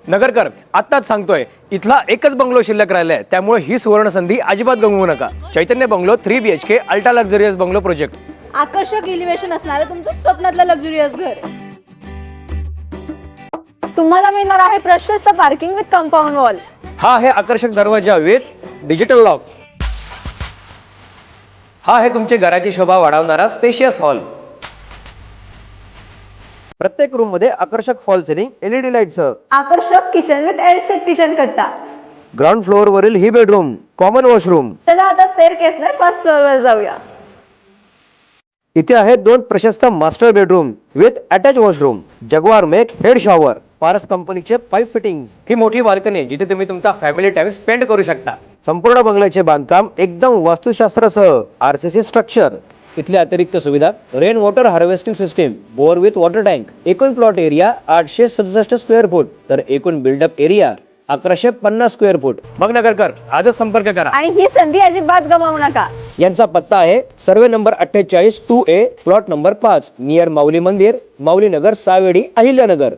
नगरकर आत्ताच सांगतोय, इथला एकच बंगलो शिल्लक राहिलाय, त्यामुळे ही सुवर्ण संधी अजिबात गमवू नका. Chaitanya bungalow 3 BHK ultra luxurious bungalow project. आकर्षक एलिव्हेशन असणारं तुमचं स्वप्नातलं लक्झरियस घर. तुम्हाला मिळणार आहे प्रशस्त पार्किंग विथ कंपाऊंड वॉल. हा आहे आकर्षक दरवाजा विथ डिजिटल लॉक. हा आहे तुमची घराची शोभा वाढवणारा स्पेशियस हॉल. प्रत्येक रूम मध्ये आकर्षक फॉल सिलिंग LED लाईट्स. आकर्षक kitchen with L set kitchen करता. ग्राउंड फ्लोअर वरील ही बेडरूम, कॉमन वॉशरूम. चला आता स्टेअरकेसने फर्स्ट फ्लोअर वर जाऊया. इथे आहेत 2 प्रशस्त master bedroom with attach washroom, Jaguar make head shower, Paras कंपनीचे पाईप फिटिंग्स. ही मोठी बाल्कनी जिथे तुम्ही तुमचा फॅमिली टाइम स्पेंड करू शकता. संपूर्ण बंगल्याचे बांधकाम एकदम वास्तुशास्त्रासह RCC स्ट्रक्चर. इथल्या अतिरिक्त सुविधा rain water harvesting system, bore with water tank. एकूण प्लॉट एरिया 867 स्क्वेअर फूट, तर एकूण बिल्डअप एरिया 1150 स्क्वेअर फूट. मग नगरकर आजच संपर्क करा. आणि ही संधी अजिबात गमावू नका. यांचा पत्ता आहे survey number 48 2A, plot number 5, near Mauli मंदिर, माऊली नगर, सावेडी, अहिल्यानगर.